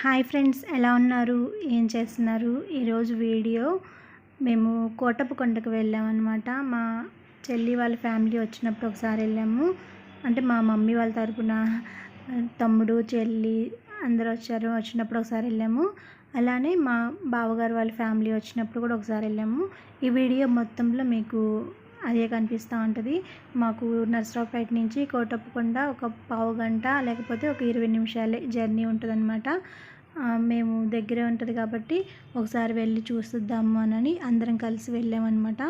Hi friends, ఎలా ఉన్నారు? ఏం చేస్తున్నారు? ఈరోజు వీడియో మేము కోటప్పకొండకు వెళ్ళామన్నమాట. మా చెల్లి వాళ్ళ ఫ్యామిలీ వచ్చినప్పుడు ఒకసారి వెళ్ళాము. అంటే మా మమ్మీ వాళ్ళ తరపున తమ్ముడు చెల్లి అందరూ వచ్చినప్పుడు ఒకసారి వెళ్ళాము. అలానే మా బావగారు వాళ్ళ ఫ్యామిలీ వచ్చినప్పుడు కూడా ఒకసారి వెళ్ళాము. ఈ వీడియో మొత్తంలో మీకు అదే కనిపిస్తూ ఉంటుంది. మాకు నర్సరావుపేట నుంచి కోటప్పకొండ ఒక పావు గంట లేకపోతే ఒక 20 నిమిషాలే జర్నీ ఉంటుందన్నమాట. మేము దగ్గరే ఉంటుంది కాబట్టి ఒకసారి వెళ్ళి చూసిద్దాము అని అందరం కలిసి వెళ్ళామన్నమాట.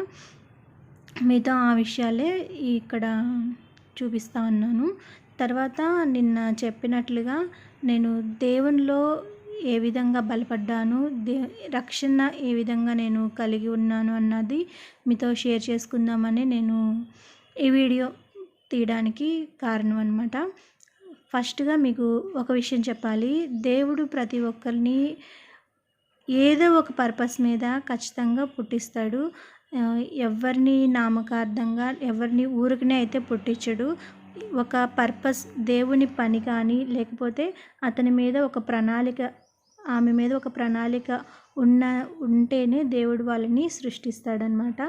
మీతో ఆ విషయాలే ఇక్కడ చూపిస్తూ ఉన్నాను. తర్వాత నిన్న చెప్పినట్లుగా నేను దేవునిలో ఏ విధంగా బలపడ్డాను, రక్షణ ఏ విధంగా నేను కలిగి ఉన్నాను అన్నది మీతో షేర్ చేసుకుందామని నేను ఈ వీడియో తీయడానికి కారణం అన్నమాట. ఫస్ట్గా మీకు ఒక విషయం చెప్పాలి. దేవుడు ప్రతి ఒక్కరిని ఏదో ఒక పర్పస్ మీద ఖచ్చితంగా పుట్టిస్తాడు. ఎవరిని నామకార్థంగా ఎవరిని ఊరికనే అయితే పుట్టించడు. ఒక పర్పస్, దేవుని పని కానీ లేకపోతే అతని మీద ఒక ప్రణాళిక, ఆమె మీద ఒక ప్రణాళిక ఉంటేనే దేవుడు వాళ్ళని సృష్టిస్తాడనమాట.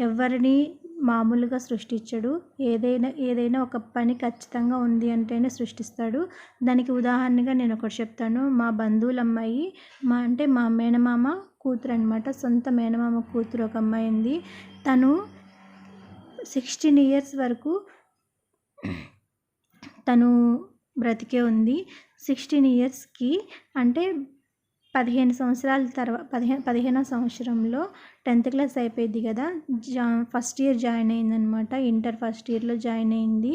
ఎవరిని మామూలుగా సృష్టించడు. ఏదైనా ఒక పని ఖచ్చితంగా ఉంది అంటేనే సృష్టిస్తాడు. దానికి ఉదాహరణగా నేను ఒకటి చెప్తాను. మా బంధువుల అమ్మాయి, మా మేనమామ కూతురు అనమాట. సొంత మేనమామ కూతురు ఒక అమ్మాయి ఉంది. తను 16 years వరకు తను బ్రతికే ఉంది. 16 yearsకి అంటే 15 సంవత్సరాల తర్వాత 15వ సంవత్సరంలో 10th క్లాస్ అయిపోయింది కదా, ఫస్ట్ ఇయర్ జాయిన్ అయిందనమాట. ఇంటర్ ఫస్ట్ ఇయర్లో జాయిన్ అయింది.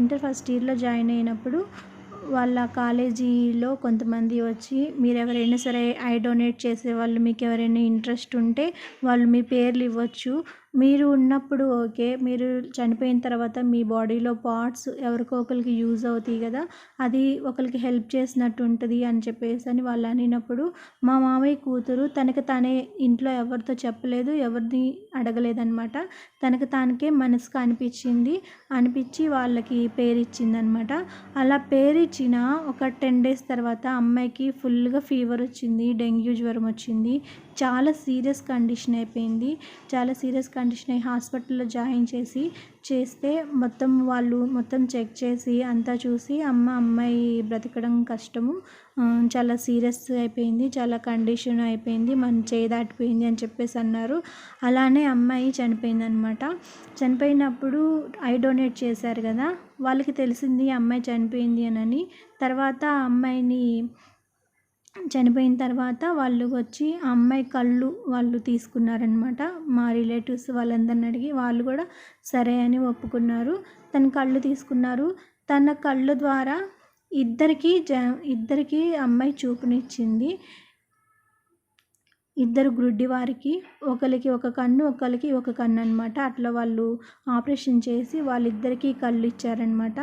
ఇంటర్ ఫస్ట్ ఇయర్లో జాయిన్ అయినప్పుడు వాళ్ళ కాలేజీలో కొంతమంది వచ్చి, మీరు ఎవరైనా సరే ఐ డొనేట్ చేసేవాళ్ళు, మీకు ఎవరైనా ఇంట్రెస్ట్ ఉంటే వాళ్ళు మీ పేర్లు ఇవ్వచ్చు. మీరు ఉన్నప్పుడు ఓకే, మీరు చనిపోయిన తర్వాత మీ బాడీలో పార్ట్స్ ఎవరికో ఒకరికి యూజ్ అవుతాయి కదా, అది ఒకరికి హెల్ప్ చేసినట్టు ఉంటుంది అని చెప్పేసి అని వాళ్ళు అనినప్పుడు మా మామయ్య కూతురు తనకు తానే ఇంట్లో ఎవరితో చెప్పలేదు, ఎవరిని అడగలేదన్నమాట. తనకు తానకే మనసుకు అనిపించి వాళ్ళకి పేరు ఇచ్చిందనమాట. అలా పేరు ఇచ్చిన ఒక 10 days తర్వాత అమ్మాయికి ఫుల్గా ఫీవర్ వచ్చింది, డెంగ్యూ జ్వరం వచ్చింది. చాలా సీరియస్ కండిషన్ అయిపోయింది. చాలా సీరియస్ కండిషన్ అయ్యి హాస్పిటల్లో జాయిన్ చేస్తే మొత్తం చెక్ చేసి అంతా చూసి అమ్మాయి బ్రతకడం కష్టము, చాలా సీరియస్ అయిపోయింది, చాలా కండిషన్ అయిపోయింది, మన చేయి దాటిపోయింది అని చెప్పేసి అన్నారు. అలానే అమ్మాయి చనిపోయిందనమాట. చనిపోయినప్పుడు ఐ డొనేట్ చేశారు కదా, వాళ్ళకి తెలిసింది అమ్మాయి చనిపోయింది అని. తర్వాత అమ్మాయిని చనిపోయిన తర్వాత వాళ్ళు వచ్చి ఆ అమ్మాయి కళ్ళు వాళ్ళు తీసుకున్నారనమాట. మా రిలేటివ్స్ వాళ్ళందరిని అడిగి వాళ్ళు కూడా సరే అని ఒప్పుకున్నారు. తన కళ్ళు తీసుకున్నారు. తన కళ్ళు ద్వారా ఇద్దరికి అమ్మాయి చూపునిచ్చింది. ఇద్దరు గ్రుడ్డి వారికి, ఒకరికి ఒక కన్ను ఒకరికి ఒక కన్ను అనమాట. అట్లా వాళ్ళు ఆపరేషన్ చేసి వాళ్ళిద్దరికీ కళ్ళు ఇచ్చారనమాట.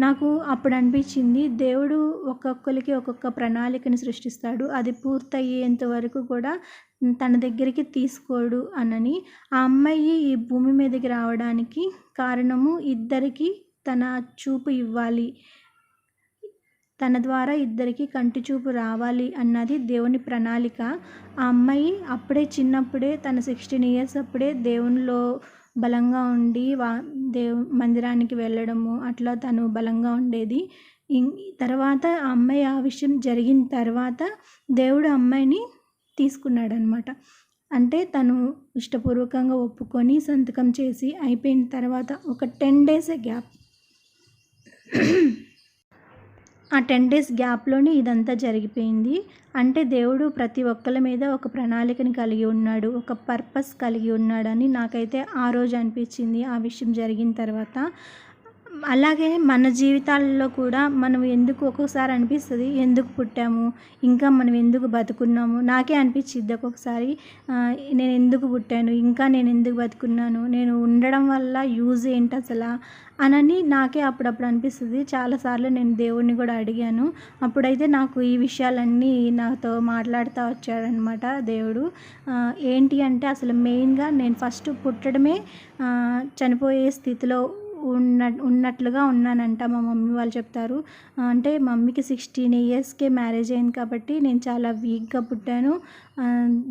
నాకు అప్పుడు అనిపించింది, దేవుడు ఒక్కొక్కరికి ఒక్కొక్క ప్రణాళికని సృష్టిస్తాడు, అది పూర్తయ్యేంత వరకు కూడా తన దగ్గరికి తీసుకోడు అని. ఆ అమ్మాయి ఈ భూమి మీదకి రావడానికి కారణము ఇద్దరికి తన చూపు ఇవ్వాలి, తన ద్వారా ఇద్దరికి కంటి చూపు రావాలి అన్నది దేవుని ప్రణాళిక. ఆ అమ్మాయి అప్పుడే చిన్నప్పుడే తన 16 years అప్పుడే దేవునిలో బలంగా ఉండి మందిరానికి వెళ్ళడము అట్లా తను బలంగా ఉండేది. తర్వాత ఆ అమ్మాయి ఆ విషయం జరిగిన తర్వాత దేవుడు అమ్మాయిని తీసుకున్నాడనమాట. అంటే తను ఇష్టపూర్వకంగా ఒప్పుకొని సంతకం చేసి అయిపోయిన తర్వాత ఒక 10 days గ్యాప్, ఆ 10 days గ్యాప్లోనే ఇదంతా జరిగిపోయింది. అంటే దేవుడు ప్రతి ఒక్కరి మీద ఒక ప్రణాళికని కలిగి ఉన్నాడు, ఒక పర్పస్ కలిగి ఉన్నాడని నాకైతే ఆ రోజు అనిపించింది ఆ విషయం జరిగిన తర్వాత. అలాగే మన జీవితాల్లో కూడా మనం ఎందుకు ఒక్కొక్కసారి అనిపిస్తుంది, ఎందుకు పుట్టాము, ఇంకా మనం ఎందుకు బతుకున్నాము. నాకే అనిపించింది ఒక్కొక్కసారి, నేను ఎందుకు పుట్టాను, ఇంకా నేను ఎందుకు బతుకున్నాను, నేను ఉండడం వల్ల యూజ్ ఏంటి అసలు అని నాకే అప్పుడప్పుడు అనిపిస్తుంది. చాలాసార్లు నేను దేవుడిని కూడా అడిగాను. అప్పుడైతే నాకు ఈ విషయాలన్నీ నాతో మాట్లాడుతూ వచ్చాడనమాట దేవుడు. ఏంటి అంటే అసలు మెయిన్గా నేను ఫస్ట్ పుట్టడమే చనిపోయే స్థితిలో ఉన్నట్లుగా ఉన్నానంట మా మమ్మీ వాళ్ళు చెప్తారు. అంటే మమ్మీకి 16 ఇయర్స్కే మ్యారేజ్ అయింది కాబట్టి నేను చాలా వీక్గా పుట్టాను.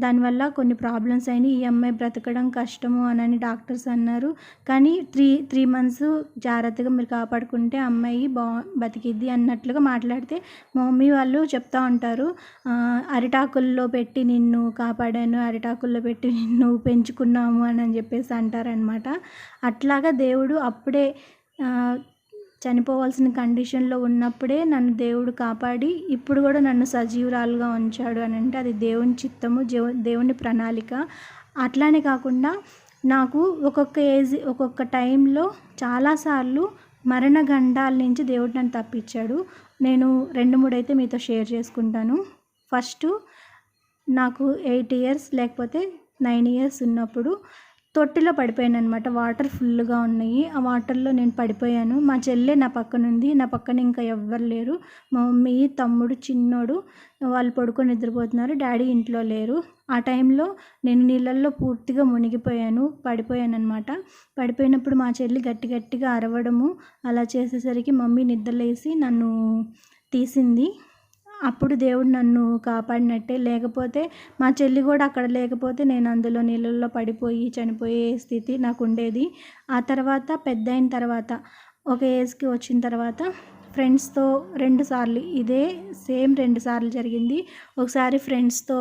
దానివల్ల కొన్ని ప్రాబ్లమ్స్ అయినాయి. ఈ అమ్మాయి బ్రతకడం కష్టము అని డాక్టర్స్ అన్నారు. కానీ 3 మంత్స్ జాగ్రత్తగా మీరు కాపాడుకుంటే అమ్మాయి బతికిద్ది అన్నట్లుగా మాట్లాడితే మా మమ్మీ వాళ్ళు చెప్తూ ఉంటారు, అరిటాకుల్లో పెట్టి నిన్ను కాపాడాను, అరిటాకుల్లో పెట్టి నిన్ను పెంచుకున్నాము అని చెప్పేసి అంటారనమాట. అట్లాగా దేవుడు అప్పుడే చనిపోవాల్సిన కండిషన్లో ఉన్నప్పుడే నన్ను దేవుడు కాపాడి ఇప్పుడు కూడా నన్ను సజీవురాలుగా ఉంచాడు అని అంటే అది దేవుని చిత్తము, దేవుని ప్రణాళిక. అట్లానే కాకుండా నాకు ఒక్కొక్క టైంలో చాలాసార్లు మరణగండాల నుంచి దేవుడు నన్ను తప్పించాడు. నేను 2-3 అయితే మీతో షేర్ చేసుకుంటాను. ఫస్ట్ నాకు 8 ఇయర్స్ లేకపోతే 9 ఇయర్స్ ఉన్నప్పుడు తొట్టిలో పడిపోయాననమాట. వాటర్ ఫుల్గా ఉన్నాయి. ఆ వాటర్లో నేను పడిపోయాను. మా చెల్లె నా పక్కన ఉంది. నా పక్కన ఇంకా ఎవ్వరు లేరు. మా మమ్మీ, తమ్ముడు, చిన్నోడు వాళ్ళు పడుకొని నిద్రపోతున్నారు. డాడీ ఇంట్లో లేరు. ఆ టైంలో నేను నీళ్ళల్లో పూర్తిగా మునిగిపోయాను, పడిపోయానమాట. పడిపోయినప్పుడు మా చెల్లి గట్టిగా అరవడము అలా చేసేసరికి మమ్మీ నిద్రలేసి నన్ను తీసింది. అప్పుడు దేవుడు నన్ను కాపాడినట్టే. లేకపోతే మా చెల్లి కూడా అక్కడ లేకపోతే నేను అందులో నీళ్ళల్లో పడిపోయి చనిపోయే స్థితి నాకు ఉండేది. ఆ తర్వాత పెద్దయిన తర్వాత ఒక ఏజ్కి వచ్చిన తర్వాత ఫ్రెండ్స్తో 2 సార్లు ఇదే సేమ్ 2 సార్లు జరిగింది. ఒకసారి ఫ్రెండ్స్తో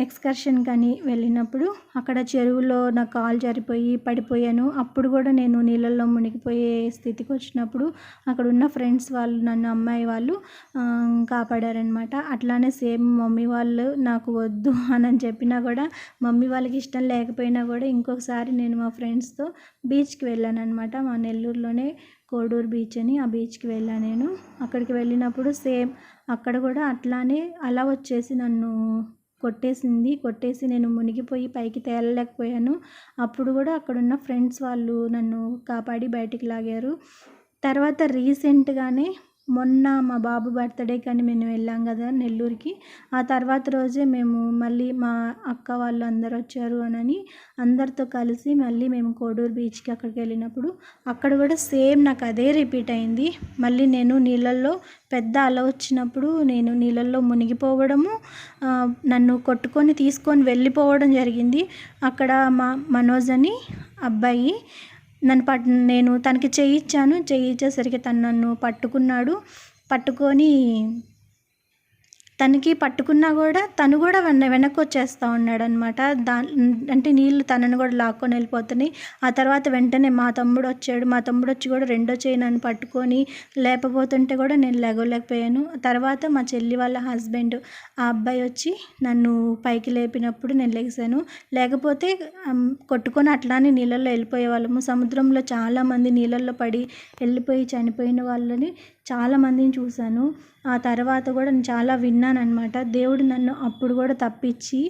ఎక్స్కర్షన్ కానీ వెళ్ళినప్పుడు అక్కడ చెరువులో నా కాలు జారిపోయి పడిపోయాను. అప్పుడు కూడా నేను నీళ్ళల్లో మునిగిపోయే స్థితికి వచ్చినప్పుడు అక్కడ ఉన్న ఫ్రెండ్స్ వాళ్ళు నన్ను, అమ్మాయి వాళ్ళు కాపాడారనమాట. అట్లానే సేమ్ మమ్మీ వాళ్ళు నాకు వద్దు అని చెప్పినా కూడా మమ్మీ వాళ్ళకి ఇష్టం లేకపోయినా కూడా ఇంకొకసారి నేను మా ఫ్రెండ్స్తో బీచ్కి వెళ్ళాను అనమాట. మా నెల్లూరులోనే కోడూరు బీచ్ అని, ఆ బీచ్కి వెళ్ళాను నేను. అక్కడికి వెళ్ళినప్పుడు సేమ్ అక్కడ కూడా అట్లానే అలా వచ్చేసి నన్ను కొట్టేసి నేను మునిగిపోయి పైకి తేలలేకపోయాను. అప్పుడు కూడా అక్కడున్న ఫ్రెండ్స్ వాళ్ళు నన్ను కాపాడి బయటికి లాగారు. తర్వాత రీసెంట్గానే మొన్న మా బాబు బర్త్డే కానీ మేము వెళ్ళాం కదా నెల్లూరుకి. ఆ తర్వాత రోజే మేము మళ్ళీ మా అక్క వాళ్ళు అందరు వచ్చారు అని అందరితో కలిసి మళ్ళీ మేము కోడూరు బీచ్కి అక్కడికి వెళ్ళినప్పుడు అక్కడ కూడా సేమ్ నాకు అదే రిపీట్ అయింది. మళ్ళీ నేను నీళ్ళల్లో పెద్ద అల వచ్చినప్పుడు నేను నీళ్ళల్లో మునిగిపోవడము, నన్ను కొట్టుకొని తీసుకొని వెళ్ళిపోవడం జరిగింది. అక్కడ మా మనోజ్ అని అబ్బాయి నేను తనకి చేయించేసరికి తను నన్ను పట్టుకొని తనకి పట్టుకున్నా కూడా తను కూడా వెనక్కి వచ్చేస్తూ ఉన్నాడు అనమాట. అంటే నీళ్ళు తనను కూడా లాక్కొని వెళ్ళిపోతున్నాయి. ఆ తర్వాత వెంటనే మా తమ్ముడు వచ్చి కూడా రెండో చేయి నన్ను పట్టుకొని లేపబోతుంటే కూడా నేను లేగలేకపోయాను. తర్వాత మా చెల్లి వాళ్ళ హస్బెండ్ ఆ అబ్బాయి వచ్చి నన్ను పైకి లేపినప్పుడు నేను లెగిసాను. లేకపోతే కొట్టుకొని అట్లానే నీళ్ళల్లో వెళ్ళిపోయేవాళ్ళము. సముద్రంలో చాలామంది నీళ్ళల్లో పడి వెళ్ళిపోయి చనిపోయిన వాళ్ళని చాలామందిని చూశాను. ఆ తర్వాత కూడా నేను చాలా విన్నానన్నమాట. దేవుడు నన్ను అప్పుడు కూడా తప్పించి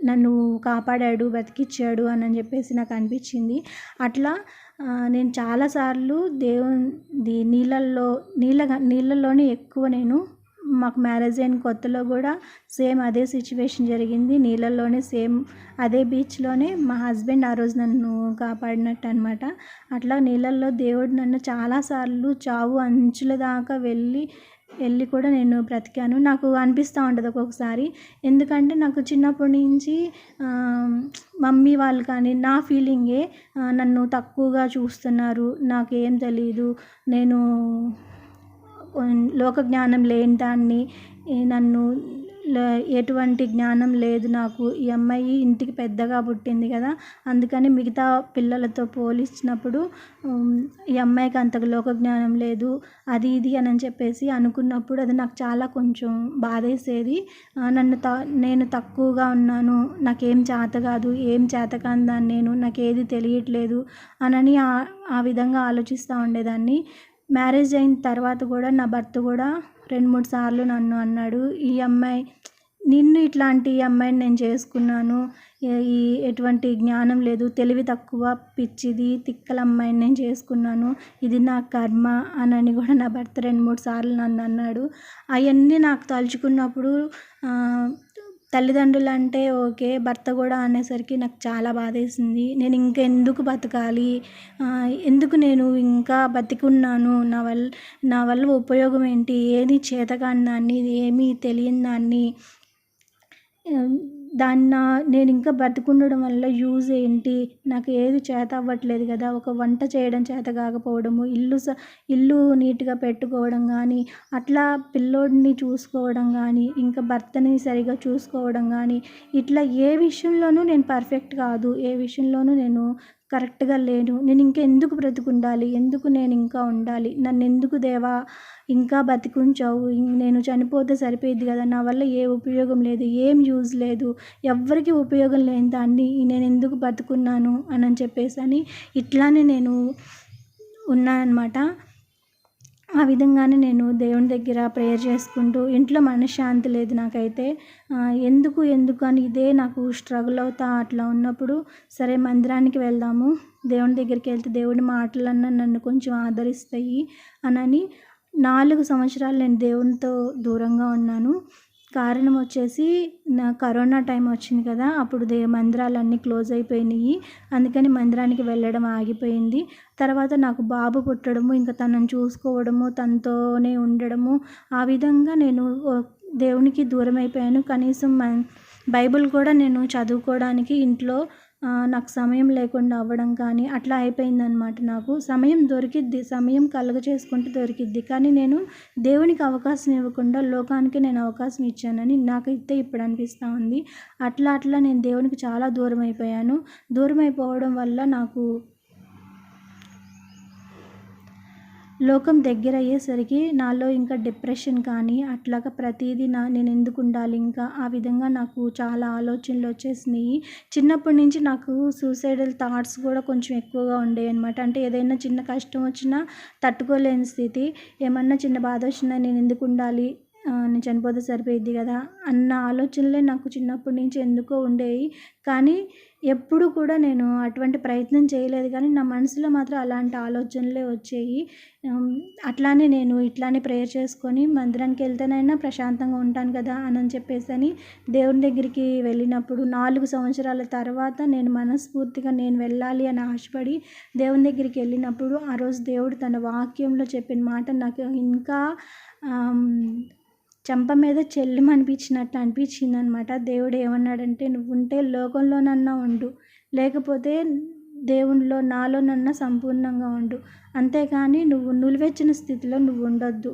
నన్ను కాపాడాడు, బతికిచ్చాడు అని చెప్పేసి నాకు అనిపించింది. అట్లా నేను చాలాసార్లు దేవుని నీళ్ళల్లోనే ఎక్కువ నేను మాకు మ్యారేజ్ అయిన కొత్తలో కూడా సేమ్ అదే సిచ్యువేషన్ జరిగింది. నీళ్ళల్లోనే సేమ్ అదే బీచ్లోనే మా హస్బెండ్ ఆ రోజు నన్ను కాపాడినట్టు అనమాట. అట్లా నీళ్ళల్లో దేవుడు నన్ను చాలాసార్లు చావు అంచుల దాకా వెళ్ళి కూడా నేను బ్రతికాను. నాకు అనిపిస్తూ ఉంటుంది ఒక్కొక్కసారి. ఎందుకంటే నాకు చిన్నప్పటి నుంచి మమ్మీ వాళ్ళు కానీ నా ఫీలింగే నన్ను తక్కువగా చూస్తున్నారు, నాకేం తెలీదు, నేను లోక జ్ఞానం లేని దాన్ని, నన్ను ఎటువంటి జ్ఞానం లేదు నాకు, ఈ అమ్మాయి ఇంటికి పెద్దగా పుట్టింది కదా అందుకని మిగతా పిల్లలతో పోల్చినప్పుడు ఈ అమ్మాయికి అంతగా లోక జ్ఞానం లేదు అది ఇది అని చెప్పేసి అనుకున్నప్పుడు అది నాకు చాలా కొంచెం బాధేసేది. నేను తక్కువగా ఉన్నాను, నాకేం చేత కాదు, ఏం చేతకాని దాన్ని నాకేది తెలియట్లేదు అని ఆ విధంగా ఆలోచిస్తూ ఉండేదాన్ని. మ్యారేజ్ అయిన తర్వాత కూడా నా భర్త కూడా 2-3 సార్లు నన్ను అన్నాడు, ఇట్లాంటి అమ్మాయిని నేను చేసుకున్నాను, ఎటువంటి జ్ఞానం లేదు, తెలివి తక్కువ, పిచ్చిది, తిక్కల అమ్మాయిని నేను చేసుకున్నాను, ఇది నా కర్మ అని కూడా నా భర్త 2-3 సార్లు నన్ను అన్నాడు. అవన్నీ నాకు తలుచుకున్నప్పుడు తల్లిదండ్రులంటే ఓకే. భర్త కూడా అనేసరికి నాకు చాలా బాధేసింది. నేను ఇంకెందుకు బతకాలి? ఎందుకు నేను ఇంకా బతికున్నాను? నా వల్ల ఉపయోగం ఏంటి? ఏది చేతకాని దాన్ని, ఏమీ తెలియని దాన్ని. నేను ఇంకా బతికుండడం వల్ల యూజ్ ఏంటి? నాకు ఏది చేత అవ్వట్లేదు కదా! ఒక వంట చేయడం చేత కాకపోవడము, ఇల్లు నీట్‌గా పెట్టుకోవడం గానీ, అట్లా పిల్లోడిని చూసుకోవడం గానీ, ఇంకా భర్తని సరిగ్గా చూసుకోవడం గానీ, ఇట్లా ఏ విషయంలోనూ నేను పర్ఫెక్ట్ కాదు. ఏ విషయంలోనూ నేను కరెక్ట్‌గా లేను. నేను ఇంకెందుకు బ్రతికుండాలి? ఎందుకు నేను ఇంకా ఉండాలి? నన్నెందుకు దేవా ఇంకా బతికుంచావు? నేను చనిపోతే సరిపోయిద్ది కదా! నా వల్ల ఏ ఉపయోగం లేదు. ఏం యూజ్ లేదు. ఎవ్వరికీ ఉపయోగం లేని దాన్ని నేనెందుకు బతుకున్నాను అని చెప్పేసని ఇట్లానే నేను ఉన్నాననమాట. ఆ విధంగానే నేను దేవుని దగ్గర ప్రేయర్ చేసుకుంటూ ఇంట్లో మనశ్శాంతి లేదు నాకైతే. ఎందుకు అని ఇదే నాకు స్ట్రగుల్ అవుతా అట్లా ఉన్నప్పుడు సరే మందిరానికి వెళ్దాము. దేవుని దగ్గరికి వెళ్తే దేవుడి మాటలన్నా నన్ను కొంచెం ఆదరిస్తాయి అనని 4 సంవత్సరాలు నేను దేవునితో దూరంగా ఉన్నాను. కారణం వచ్చేసి కరోనా టైం వచ్చింది కదా! అప్పుడు మందిరాలన్నీ క్లోజ్ అయిపోయినాయి. అందుకని మందిరానికి వెళ్ళడం ఆగిపోయింది. తర్వాత నాకు బాబు పుట్టడము, ఇంకా తనని చూసుకోవడము, తనతోనే ఉండడము, ఆ విధంగా నేను దేవునికి దూరం అయిపోయాను. కనీసం బైబిల్ కూడా నేను చదువుకోవడానికి ఇంట్లో నాకు సమయం లేకుండా అవ్వడం కానీ అట్లా అయిపోయిందనమాట. నాకు సమయం దొరికిద్ది, సమయం కలుగజేసుకుంటే దొరికిద్ది. కానీ నేను దేవునికి అవకాశం ఇవ్వకుండా లోకానికి నేను అవకాశం ఇచ్చానని నాకైతే ఇప్పుడు అనిపిస్తూ ఉంది. అట్లా నేను దేవునికి చాలా దూరం అయిపోయాను. దూరం అయిపోవడం వల్ల నాకు లోకం దగ్గర అయ్యేసరికి నాలో ఇంకా డిప్రెషన్ కానీ అట్లాగా ప్రతీదీ నేను ఎందుకు ఉండాలి ఇంకా, ఆ విధంగా నాకు చాలా ఆలోచనలు వచ్చేసినాయి. చిన్నప్పటి నుంచి నాకు సూసైడల్ థాట్స్ కూడా కొంచెం ఎక్కువగా ఉండేవి అనమాట. అంటే ఏదైనా చిన్న కష్టం వచ్చినా తట్టుకోలేని స్థితి. ఏమన్నా చిన్న బాధ వచ్చినా నేను ఎందుకు ఉండాలి, నేను చనిపోతే సరిపోయిద్ది కదా అన్న ఆలోచనలే నాకు చిన్నప్పటి నుంచి ఎందుకో ఉండేవి. కానీ ఎప్పుడు కూడా నేను అటువంటి ప్రయత్నం చేయలేదు. కానీ నా మనసులో మాత్రం అలాంటి ఆలోచనలే వచ్చేవి. అట్లానే నేను ఇట్లానే ప్రేయర్ చేసుకొని మందిరానికి వెళ్తేనైనా ప్రశాంతంగా ఉంటాను కదా అని చెప్పేసని దేవుని దగ్గరికి వెళ్ళినప్పుడు 4 సంవత్సరాల తర్వాత నేను మనస్ఫూర్తిగా నేను వెళ్ళాలి అని ఆశపడి దేవుని దగ్గరికి వెళ్ళినప్పుడు ఆ రోజు దేవుడు తన వాక్యంలో చెప్పిన మాట నాకు ఇంకా చెంప మీద చెల్లుమనిపించినట్టు అనిపించిందనమాట. దేవుడు ఏమన్నాడంటే, నువ్వుంటే లోకంలోనన్నా ఉండు, లేకపోతే దేవునిలో నాలోనన్నా సంపూర్ణంగా ఉండు. అంతేకాని నువ్వు నులివెచ్చిన స్థితిలో నువ్వు ఉండొద్దు.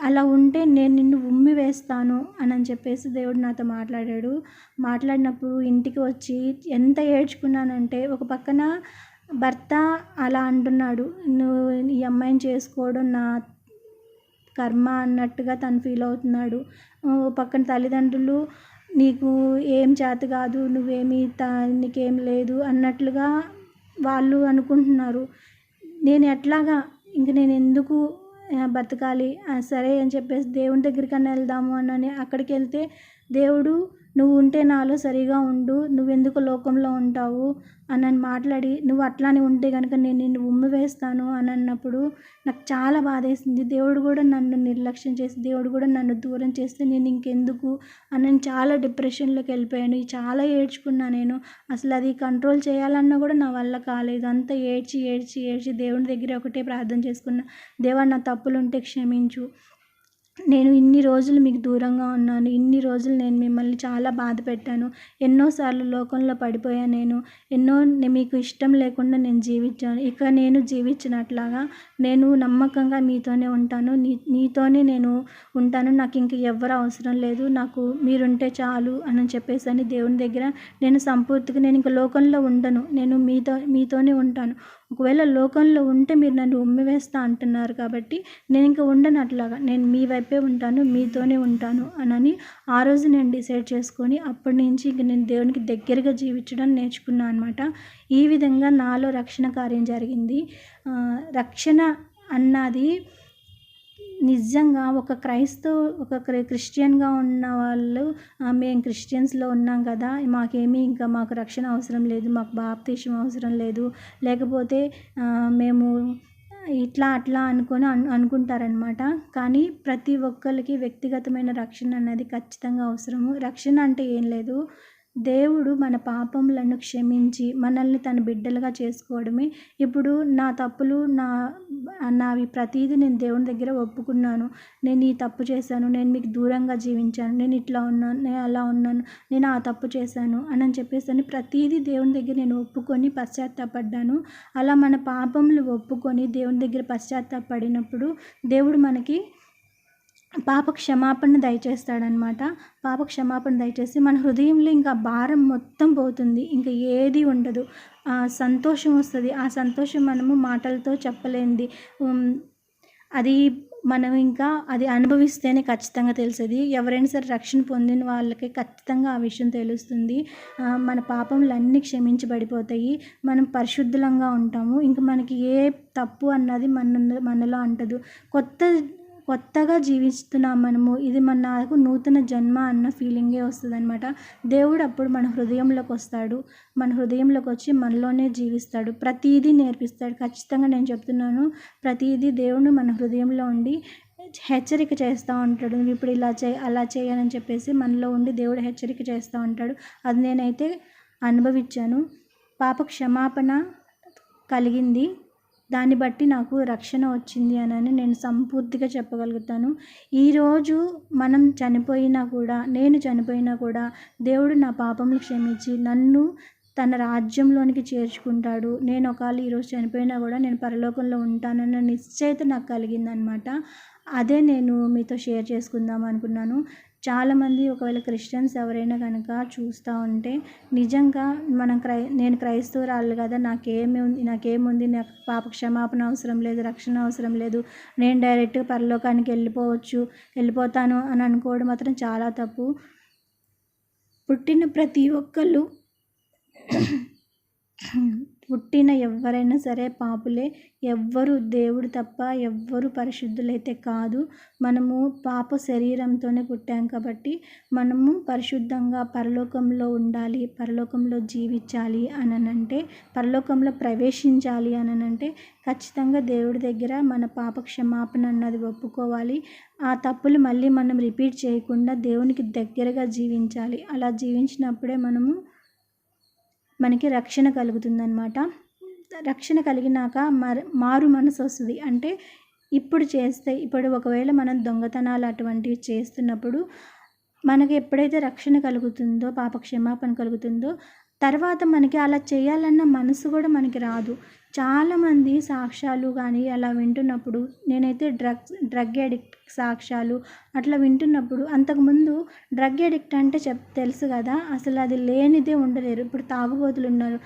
అలా ఉంటే నేను నిన్ను ఉమ్మి వేస్తాను అని చెప్పేసి దేవుడు నాతో మాట్లాడాడు. మాట్లాడినప్పుడు ఇంటికి వచ్చి ఎంత ఏడ్చుకున్నానంటే, ఒక పక్కన భర్త అలా అంటున్నాడు, నువ్వు ఈ అమ్మాయిని చేసుకోవడం నా కర్మ అన్నట్టుగా తను ఫీల్ అవుతున్నాడు. పక్కన తల్లిదండ్రులు నీకు ఏం చేత కాదు, నీకేం లేదు అన్నట్లుగా వాళ్ళు అనుకుంటున్నారు. నేను ఎట్లాగా నేను ఎందుకు బతకాలి, సరే అని చెప్పేసి దేవుని దగ్గరికన్నా వెళ్దాము అని అక్కడికి వెళ్తే దేవుడు నువ్వు ఉంటే నాలో సరిగా ఉండు, నువ్వెందుకు లోకంలో ఉంటావు అని మాట్లాడి, నువ్వు అట్లానే ఉంటే కనుక నేను నిన్ను ఉమ్మి వేస్తాను అని అన్నప్పుడు నాకు చాలా బాధేసింది. దేవుడు కూడా నన్ను నిర్లక్ష్యం చేసి, దేవుడు కూడా నన్ను దూరం చేస్తే నేను ఇంకెందుకు అని చాలా డిప్రెషన్లోకి వెళ్ళిపోయాను. చాలా ఏడ్చుకున్నా నేను. అసలు అది కంట్రోల్ చేయాలన్నా కూడా నా వల్ల కాలేదు. అంతా ఏడ్చి దేవుని దగ్గర ఒకటే ప్రార్థన చేసుకున్నా, దేవా నా తప్పులుంటే క్షమించు, నేను ఇన్ని రోజులు మీకు దూరంగా ఉన్నాను, ఇన్ని రోజులు నేను మిమ్మల్ని చాలా బాధ పెట్టాను, ఎన్నోసార్లు లోకంలో పడిపోయాను, ఎన్నో మీకు ఇష్టం లేకుండా నేను జీవించాను. ఇక నేను జీవించినట్లాగా నేను నమ్మకంగా మీతోనే ఉంటాను, నీతోనే నేను ఉంటాను, నాకు ఇంక ఎవ్వరు అవసరం లేదు, నాకు మీరుంటే చాలు అని చెప్పేసి దేవుని దగ్గర నేను సంపూర్తిగా నేను ఇంక లోకంలో ఉండను, నేను మీతోనే ఉంటాను. ఒకవేళ లోకంలో ఉంటే మీరు నన్ను ఉమ్మివేస్తా అంటున్నారు కాబట్టి నేను ఇంకా ఉండను, అట్లాగా నేను మీ వైపే ఉంటాను, మీతోనే ఉంటాను అని ఆ రోజు నేను డిసైడ్ చేసుకొని అప్పటి నుంచి ఇంక నేను దేవునికి దగ్గరగా జీవించడం నేర్చుకున్నాను అనమాట. ఈ విధంగా నాలో రక్షణ కార్యం జరిగింది. రక్షణ అన్నది నిజంగా ఒక క్రిస్టియన్గా ఉన్న వాళ్ళు, మేము క్రిస్టియన్స్లో ఉన్నాం కదా, మాకు రక్షణ అవసరం లేదు, మాకు బాప్తిస్మం అవసరం లేదు, లేకపోతే మేము ఇట్లా అట్లా అనుకుంటారనమాట. కానీ ప్రతి ఒక్కరికి వ్యక్తిగతమైన రక్షణ అన్నది ఖచ్చితంగా అవసరము. రక్షణ అంటే ఏం లేదు, దేవుడు మన పాపములను క్షమించి మనల్ని తన బిడ్డలుగా చేసుకోవడమే. ఇప్పుడు నా తప్పులు నావి ప్రతీదీ నేను దేవుని దగ్గర ఒప్పుకున్నాను. నేను ఈ తప్పు చేశాను, నేను మీకు దూరంగా జీవించాను, నేను ఇట్లా ఉన్నాను, నేను అలా ఉన్నాను, నేను ఆ తప్పు చేశాను అని చెప్పేసి ప్రతీదీ దేవుని దగ్గర నేను ఒప్పుకొని పశ్చాత్తాపడ్డాను. అలా మన పాపములు ఒప్పుకొని దేవుని దగ్గర పశ్చాత్తాపడినప్పుడు దేవుడు మనకి పాప క్షమాపణ దయచేస్తాడనమాట. పాప క్షమాపణ దయచేసి మన హృదయంలో ఇంకా భారం మొత్తం పోతుంది, ఇంకా ఏది ఉండదు, సంతోషం వస్తుంది. ఆ సంతోషం మనము మాటలతో చెప్పలేనిది. అది మనం ఇంకా అది అనుభవిస్తేనే ఖచ్చితంగా తెలిసేది. ఎవరైనా సరే రక్షణ పొందిన వాళ్ళకి ఖచ్చితంగా ఆ విషయం తెలుస్తుంది. మన పాపములన్నీ క్షమించబడిపోతాయి, మనం పరిశుద్ధంగా ఉంటాము. ఇంకా మనకి ఏ తప్పు అన్నది మనలో అంటదు. కొత్తగా జీవిస్తున్నాం మనము, ఇది నాకు నూతన జన్మ అన్న ఫీలింగే వస్తుందన్నమాట. దేవుడు అప్పుడు మన హృదయంలోకి వస్తాడు, మన హృదయంలోకి వచ్చి మనలోనే జీవిస్తాడు, ప్రతీదీ నేర్పిస్తాడు. ఖచ్చితంగా నేను చెప్తున్నాను, ప్రతీదీ దేవుడు మన హృదయంలో ఉండి హెచ్చరిక చేస్తూ ఉంటాడు. నువ్వు ఇప్పుడు ఇలా చేయి, అలా చేయని చెప్పేసి మనలో ఉండి దేవుడు హెచ్చరిక చేస్తూ ఉంటాడు. అది నేనైతే అనుభవించాను. పాప క్షమాపణ కలిగింది, దాన్ని బట్టి నాకు రక్షణ వచ్చింది అని నేను సంపూర్తిగా చెప్పగలుగుతాను. ఈరోజు మనం చనిపోయినా కూడా, నేను చనిపోయినా కూడా దేవుడు నా పాపములు క్షమించి నన్ను తన రాజ్యంలోనికి చేర్చుకుంటాడు. నేను ఒకవేళ ఈరోజు చనిపోయినా కూడా నేను పరలోకంలో ఉంటానన్న నిశ్చయిత నాకు కలిగిందనమాట. అదే నేను మీతో షేర్ చేసుకుందాం అనుకున్నాను. చాలామంది ఒకవేళ క్రిస్టియన్స్ ఎవరైనా కనుక చూస్తూ ఉంటే, నిజంగా నేను క్రైస్తవురాలు కదా, నాకేముంది, నాకు పాప క్షమాపణ అవసరం లేదు, రక్షణ అవసరం లేదు, నేను డైరెక్ట్గా పరలోకానికి వెళ్ళిపోతాను అని అనుకోవడం మాత్రం చాలా తప్పు. పుట్టిన ప్రతి ఒక్కళ్ళు పుట్టిన ఎవరైనా సరే పాపులే. ఎవ్వరు దేవుడు తప్ప ఎవ్వరు పరిశుద్ధులైతే కాదు. మనము పాప శరీరంతోనే పుట్టాం కాబట్టి మనము పరిశుద్ధంగా పరలోకంలో ఉండాలి, పరలోకంలో జీవించాలి అంటే, పరలోకంలో ప్రవేశించాలి అంటే ఖచ్చితంగా దేవుడి దగ్గర మన పాప క్షమాపణ అన్నది ఒప్పుకోవాలి. ఆ తప్పులు మళ్ళీ మనం రిపీట్ చేయకుండా దేవునికి దగ్గరగా జీవించాలి. అలా జీవించినప్పుడే మనకి రక్షణ కలుగుతుందన్నమాట. రక్షణ కలిగినాక మారు మనసు వస్తుంది. అంటే ఇప్పుడు ఒకవేళ మనం దొంగతనాలు అటువంటివి చేస్తున్నప్పుడు మనకి ఎప్పుడైతే రక్షణ కలుగుతుందో, పాప క్షమాపణ కలుగుతుందో, తర్వాత మనకి అలా చేయాలన్న మనసు కూడా మనకి రాదు. చాలామంది సాక్ష్యాలు కానీ అలా వింటున్నప్పుడు, నేనైతే డ్రగ్ అడిక్ట్ సాక్ష్యాలు అట్లా వింటున్నప్పుడు, అంతకుముందు డ్రగ్ అడిక్ట్ అంటే తెలుసు కదా, అసలు అది లేనిదే ఉండలేరు. ఇప్పుడు తాగుబోతులు ఉన్నారు,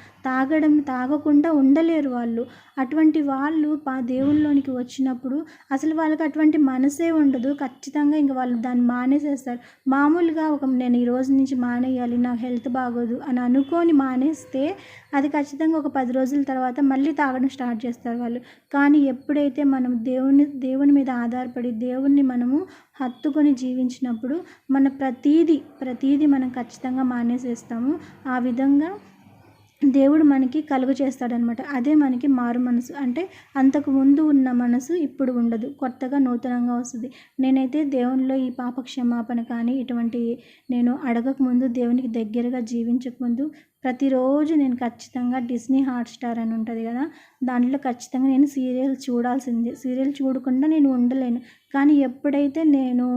తాగకుండా ఉండలేరు వాళ్ళు. అటువంటి వాళ్ళు దేవుళ్ళలోనికి వచ్చినప్పుడు అసలు వాళ్ళకి అటువంటి మనసే ఉండదు. ఖచ్చితంగా ఇంక వాళ్ళు దాన్ని మానేసేస్తారు. మామూలుగా నేను ఈ రోజు నుంచి మానేయాలి, నాకు హెల్త్ బాగోదు అని అనుకొని మానేస్తే అది ఖచ్చితంగా ఒక 10 రోజుల తర్వాత మళ్ళీ తాగడం స్టార్ట్ చేస్తారు వాళ్ళు. కానీ ఎప్పుడైతే మనం దేవుని మీద ఆధారపడి దేవుణ్ణి మనము హత్తుకొని జీవించినప్పుడు మన ప్రతీదీ మనం ఖచ్చితంగా మానేసేస్తాము. ఆ విధంగా దేవుడు మనకి కలుగు చేస్తాడనమాట. అదే మనకి మారు మనసు. అంటే అంతకుముందు ఉన్న మనసు ఇప్పుడు ఉండదు, కొత్తగా నూతనంగా వస్తుంది. నేనైతే దేవునిలో ఈ పాప క్షమాపణ కానీ ఇటువంటి నేను అడగకముందు, దేవునికి దగ్గరగా జీవించకముందు ప్రతిరోజు నేను ఖచ్చితంగా డిస్నీ హాట్‌స్టార్ అని ఉంటుంది కదా, దాంట్లో ఖచ్చితంగా నేను సీరియల్ చూడాల్సిందే. సీరియల్ చూడకుండా నేను ఉండలేను. కానీ ఎప్పుడైతే నేను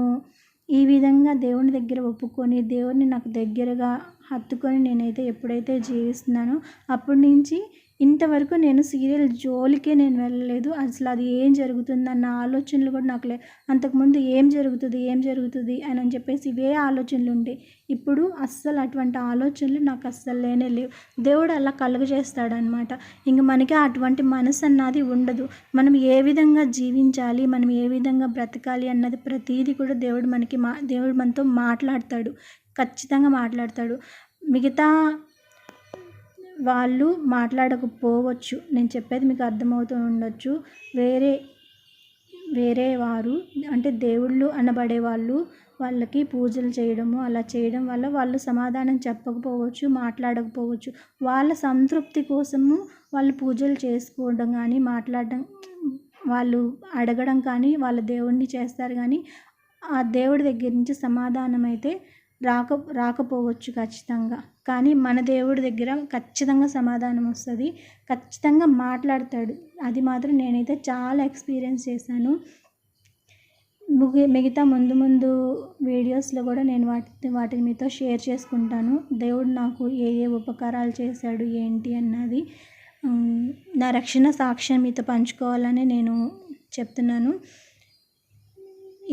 ఈ విధంగా దేవుని దగ్గర ఒప్పుకొని, దేవుడిని నాకు దగ్గరగా హత్తుకొని నేనైతే ఎప్పుడైతే జీవిస్తున్నానో, అప్పటి నుంచి ఇంతవరకు నేను సీరియల్ జోలికే నేను వెళ్ళలేదు. అసలు అది ఏం జరుగుతుందన్న ఆలోచనలు కూడా నాకు అంతకుముందు ఏం జరుగుతుంది అని చెప్పేసి ఇవే ఆలోచనలు ఉండే. ఇప్పుడు అస్సలు అటువంటి ఆలోచనలు నాకు అస్సలు లేవు. దేవుడు అలా కలుగజేస్తాడనమాట. ఇంక మనకి అటువంటి మనసు అన్నది ఉండదు. మనం ఏ విధంగా జీవించాలి, మనం ఏ విధంగా బ్రతకాలి అన్నది ప్రతీది కూడా దేవుడు మనతో మాట్లాడతాడు, ఖచ్చితంగా మాట్లాడతాడు. మిగతా వాళ్ళు మాట్లాడకపోవచ్చు, నేను చెప్పేది మీకు అర్థమవుతూ ఉండొచ్చు. వేరే వారు అంటే దేవుళ్ళు అనబడే వాళ్ళకి పూజలు చేయడము, అలా చేయడం వల్ల వాళ్ళు సమాధానం చెప్పకపోవచ్చు, మాట్లాడకపోవచ్చు. వాళ్ళ సంతృప్తి కోసము వాళ్ళు పూజలు చేసుకోవడం కానీ మాట్లాడడం వాళ్ళు అడగడం కానీ వాళ్ళ దేవుడిని చేస్తారు కానీ ఆ దేవుడి దగ్గర నుంచి సమాధానం అయితే రాకపోవచ్చు ఖచ్చితంగా. కానీ మన దేవుడి దగ్గర ఖచ్చితంగా సమాధానం వస్తుంది, ఖచ్చితంగా మాట్లాడతాడు. అది మాత్రం నేనైతే చాలా ఎక్స్పీరియన్స్ చేశాను. మిగతా ముందు వీడియోస్లో కూడా నేను వాటిని మీతో షేర్ చేసుకుంటాను. దేవుడు నాకు ఏ ఉపకారాలు చేశాడు ఏంటి అన్నది నా రక్షణ సాక్ష్యం మీతో పంచుకోవాలని నేను చెప్తున్నాను.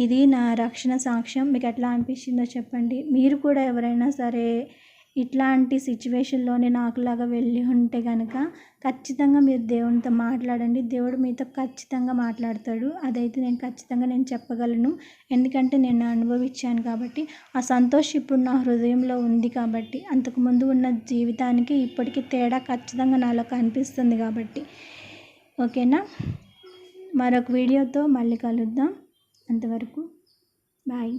ఇది నా రక్షణ సాక్ష్యం. మీకు ఎట్లా అనిపించిందో చెప్పండి. మీరు కూడా ఎవరైనా సరే ఇట్లాంటి సిచ్యువేషన్లోనే నాకులాగా వెళ్ళి ఉంటే కనుక ఖచ్చితంగా మీరు దేవునితో మాట్లాడండి. దేవుడు మీతో ఖచ్చితంగా మాట్లాడతాడు. అదైతే నేను చెప్పగలను. ఎందుకంటే నేను అనుభవించాను కాబట్టి. ఆ సంతోషం ఇప్పుడు నా హృదయంలో ఉంది కాబట్టి, అంతకుముందు ఉన్న జీవితానికి ఇప్పటికీ తేడా ఖచ్చితంగా నాలో కనిపిస్తుంది కాబట్టి. ఓకేనా? మరొక వీడియోతో మళ్ళీ కలుద్దాం. అంతవరకు బాయ్.